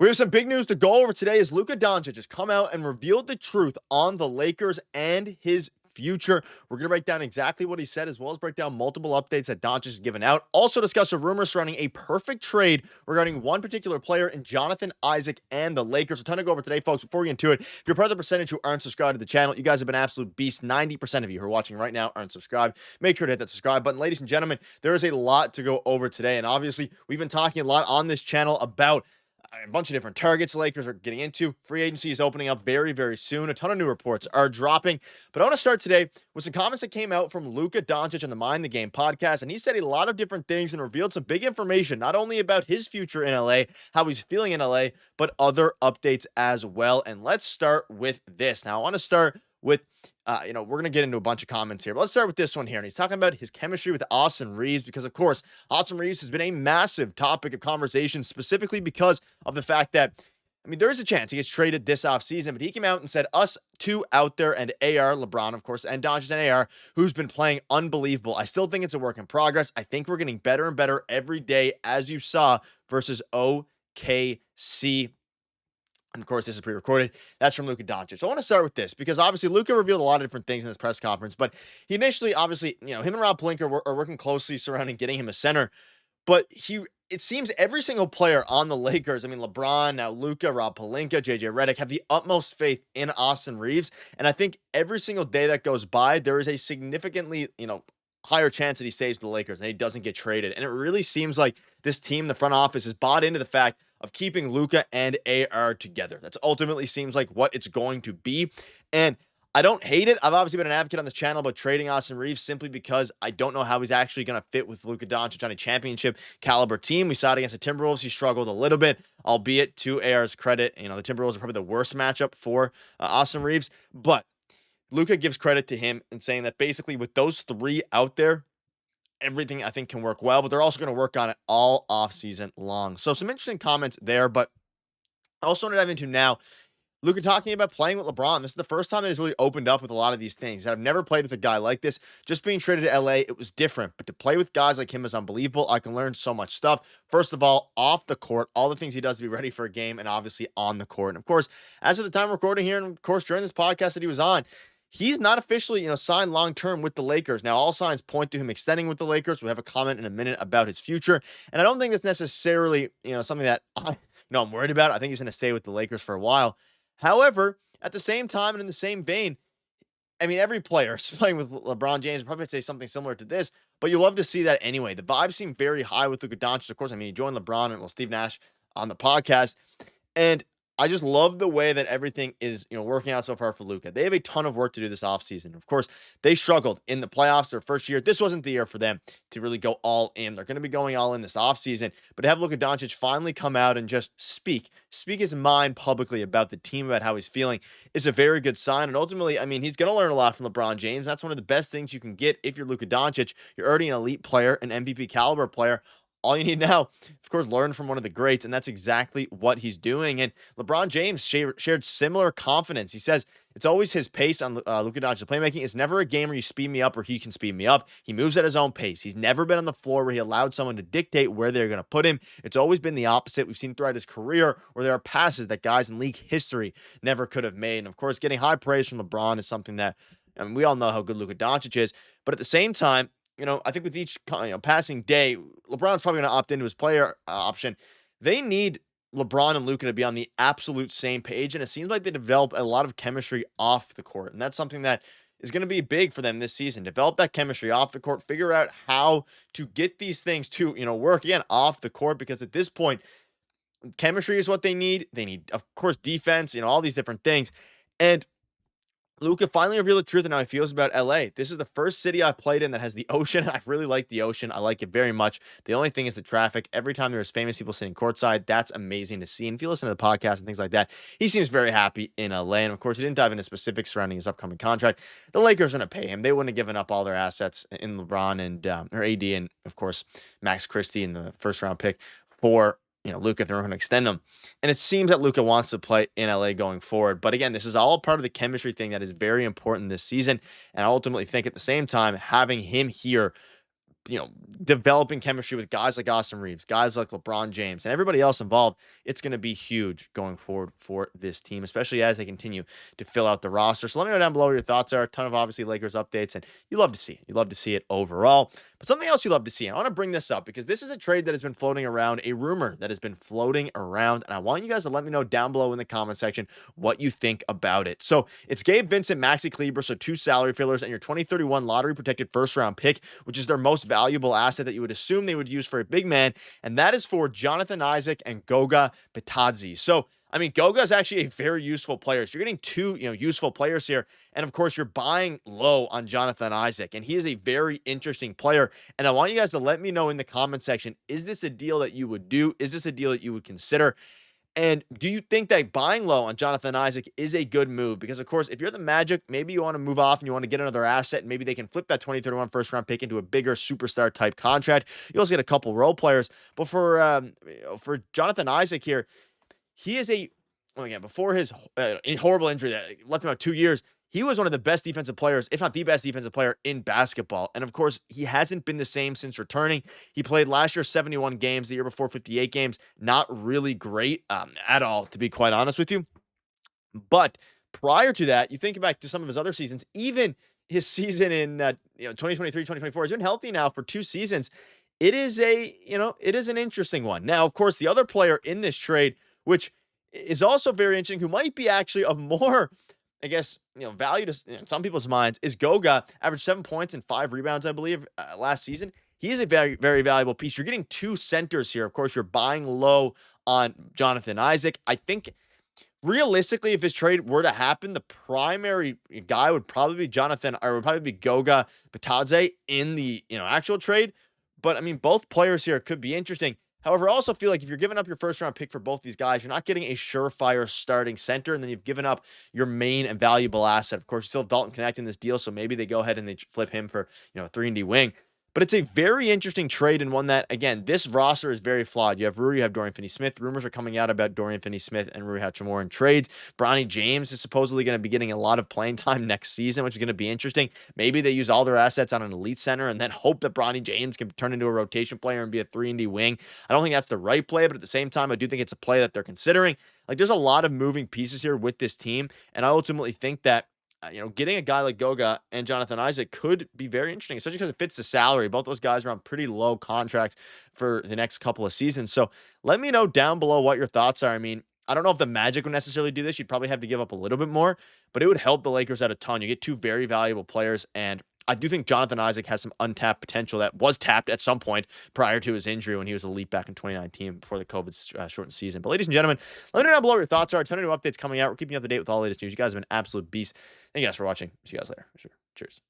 We have some big news to go over today as Luka Doncic has come out and revealed the truth on the Lakers and his future. We're going to break down exactly what he said, as well as break down multiple updates that Doncic has given out. Also discuss a rumor surrounding a perfect trade regarding one particular player in Jonathan Isaac and the Lakers. A ton to go over today, folks. Before we get into it, if you're part of the percentage who aren't subscribed to the channel, you guys have been absolute beasts. 90% of you who are watching right now aren't subscribed. Make sure to hit that subscribe button. Ladies and gentlemen, there is a lot to go over today. And obviously, we've been talking a lot on this channel about a bunch of different targets the Lakers are getting into. Free agency is opening up very, very soon. A ton of new reports are dropping. But I want to start today with some comments that came out from Luka Doncic on the Mind the Game podcast. And he said a lot of different things and revealed some big information, not only about his future in LA, how he's feeling in LA, but other updates as well. And let's start with this. Now, I want to start with we're going to get into a bunch of comments here, but let's start with this one here. And he's talking about his chemistry with Austin Reaves because, of course, Austin Reaves has been a massive topic of conversation, specifically because of the fact that, there is a chance he gets traded this offseason, but he came out and said us two out there and AR, LeBron, of course, and Doncic and AR, who's been playing unbelievable. I still think it's a work in progress. I think we're getting better and better every day, as you saw, versus OKC. And of course, this is pre-recorded. That's from Luka Doncic. So I want to start with this because obviously Luka revealed a lot of different things in this press conference, but he initially, obviously, him and Rob Pelinka are working closely surrounding getting him a center. But it seems every single player on the Lakers, LeBron, now Luka, Rob Pelinka, JJ Redick, have the utmost faith in Austin Reaves. And I think every single day that goes by, there is a significantly, higher chance that he stays with the Lakers and he doesn't get traded. And it really seems like this team, the front office, is bought into the fact of keeping Luka and AR together. That's ultimately seems like what it's going to be. And I don't hate it. I've obviously been an advocate on this channel about trading Austin Reaves simply because I don't know how he's actually going to fit with Luka Doncic on a championship caliber team. We saw it against the Timberwolves. He struggled a little bit, albeit to AR's credit. The Timberwolves are probably the worst matchup for Austin Reaves. But Luka gives credit to him in saying that basically with those three out there, everything I think can work well, but they're also going to work on it all off season long. So some interesting comments there, but I also want to dive into now Luka talking about playing with LeBron. This is the first time that he's really opened up with a lot of these things. I've never played with a guy like this. Just being traded to LA, it was different, but to play with guys like him is unbelievable. I can learn so much stuff. First of all, off the court, all the things he does to be ready for a game, and obviously on the court. And of course, as of the time recording here, and of course during this podcast that he was on, he's not officially, signed long-term with the Lakers. Now, all signs point to him extending with the Lakers. We have a comment in a minute about his future. And I don't think that's necessarily, something that I'm worried about. I think he's going to stay with the Lakers for a while. However, at the same time and in the same vein, every player is playing with LeBron James. Probably say something similar to this, but you love to see that anyway. The vibes seem very high with Luka Doncic. Of course, he joined LeBron and Steve Nash on the podcast. And I just love the way that everything is, working out so far for Luka. They have a ton of work to do this offseason. Of course, they struggled in the playoffs their first year. This wasn't the year for them to really go all in. They're going to be going all in this offseason. But to have Luka Doncic finally come out and just speak his mind publicly about the team, about how he's feeling, is a very good sign. And ultimately, he's going to learn a lot from LeBron James. That's one of the best things you can get if you're Luka Doncic. You're already an elite player, an MVP caliber player. All you need now, of course, learn from one of the greats, and that's exactly what he's doing. And LeBron James shared similar confidence. He says it's always his pace on Luka Doncic's playmaking. It's never a game where you speed me up or he can speed me up. He moves at his own pace. He's never been on the floor where he allowed someone to dictate where they're going to put him. It's always been the opposite. We've seen throughout his career where there are passes that guys in league history never could have made. And, of course, getting high praise from LeBron is something that, we all know how good Luka Doncic is. But at the same time, I think with each passing day, LeBron's probably going to opt into his player option. They need LeBron and Luka to be on the absolute same page, and it seems like they develop a lot of chemistry off the court, and that's something that is going to be big for them this season. Develop that chemistry off the court, figure out how to get these things to, work again off the court, because at this point, chemistry is what they need. They need, of course, defense, all these different things. And Luka finally revealed the truth and how he feels about LA. This is the first city I've played in that has the ocean. I really like the ocean. I like it very much. The only thing is the traffic. Every time there's famous people sitting courtside, that's amazing to see. And if you listen to the podcast and things like that, he seems very happy in LA. And of course, he didn't dive into specifics surrounding his upcoming contract. The Lakers are going to pay him. They wouldn't have given up all their assets in LeBron and or AD and, of course, Max Christie in the first round pick for Luka if they're going to extend him. And it seems that Luka wants to play in LA going forward. But again, this is all part of the chemistry thing that is very important this season. And I ultimately think at the same time, having him here you know, developing chemistry with guys like Gosse and Reaves, guys like LeBron James, and everybody else involved, it's going to be huge going forward for this team, especially as they continue to fill out the roster. So let me know down below what your thoughts are. A ton of obviously Lakers updates, and you love to see it. You love to see it overall. But something else you love to see, and I want to bring this up because this is a trade that has been floating around, a rumor that has been floating around, and I want you guys to let me know down below in the comment section what you think about it. So it's Gabe Vincent, Maxi Kleber, so 2 salary fillers, and your 2031 lottery protected first round pick, which is their most valuable asset that you would assume they would use for a big man, and that is for Jonathan Isaac and Goga Bitadze. So I mean, Goga is actually a very useful player. So you're getting 2, useful players here. And of course, you're buying low on Jonathan Isaac, and he is a very interesting player. And I want you guys to let me know in the comment section, is this a deal that you would do? Is this a deal that you would consider? And do you think that buying low on Jonathan Isaac is a good move? Because, of course, if you're the Magic, maybe you want to move off and you want to get another asset, and maybe they can flip that 2031 first-round pick into a bigger superstar-type contract. You also get a couple role players. But for Jonathan Isaac here, he is again, before his horrible injury that left him out 2 years, he was one of the best defensive players, if not the best defensive player in basketball. And of course, he hasn't been the same since returning. He played last year 71 games, the year before 58 games. Not really great at all, to be quite honest with you. But prior to that, you think back to some of his other seasons, even his season in 2023, 2024, he's been healthy now for 2 seasons. It is it is an interesting one. Now, of course, the other player in this trade, which is also very interesting, who might be actually of more, I guess, value to some people's minds, is Goga. Averaged 7 points and 5 rebounds, I believe, last season. He is a very, very valuable piece. You're getting 2 centers here. Of course, you're buying low on Jonathan Isaac. I think realistically, if this trade were to happen, the primary guy would probably be Goga Bitadze in the actual trade. But I mean, both players here could be interesting. However, I also feel like if you're giving up your first-round pick for both these guys, you're not getting a surefire starting center, and then you've given up your main and valuable asset. Of course, you still have Dalton Knecht in this deal, so maybe they go ahead and they flip him for a 3-and-D wing. But it's a very interesting trade, and one that, again, this roster is very flawed. You have Rui, you have Dorian Finney-Smith. Rumors are coming out about Dorian Finney-Smith and Rui Hachimura in trades. Bronny James is supposedly going to be getting a lot of playing time next season, which is going to be interesting. Maybe they use all their assets on an elite center and then hope that Bronny James can turn into a rotation player and be a 3-and-D wing. I don't think that's the right play, but at the same time, I do think it's a play that they're considering. Like, there's a lot of moving pieces here with this team, and I ultimately think that getting a guy like Goga and Jonathan Isaac could be very interesting, especially because it fits the salary. Both those guys are on pretty low contracts for the next couple of seasons. So let me know down below what your thoughts are. I mean, I don't know if the Magic would necessarily do this. You'd probably have to give up a little bit more, but it would help the Lakers out a ton. You get 2 very valuable players, and I do think Jonathan Isaac has some untapped potential that was tapped at some point prior to his injury when he was elite back in 2019 before the COVID shortened season. But ladies and gentlemen, let me know down below what your thoughts are. A ton of new updates coming out. We're keeping you up to date with all the latest news. You guys have been absolute beasts. Thank you guys for watching. See you guys later. Cheers.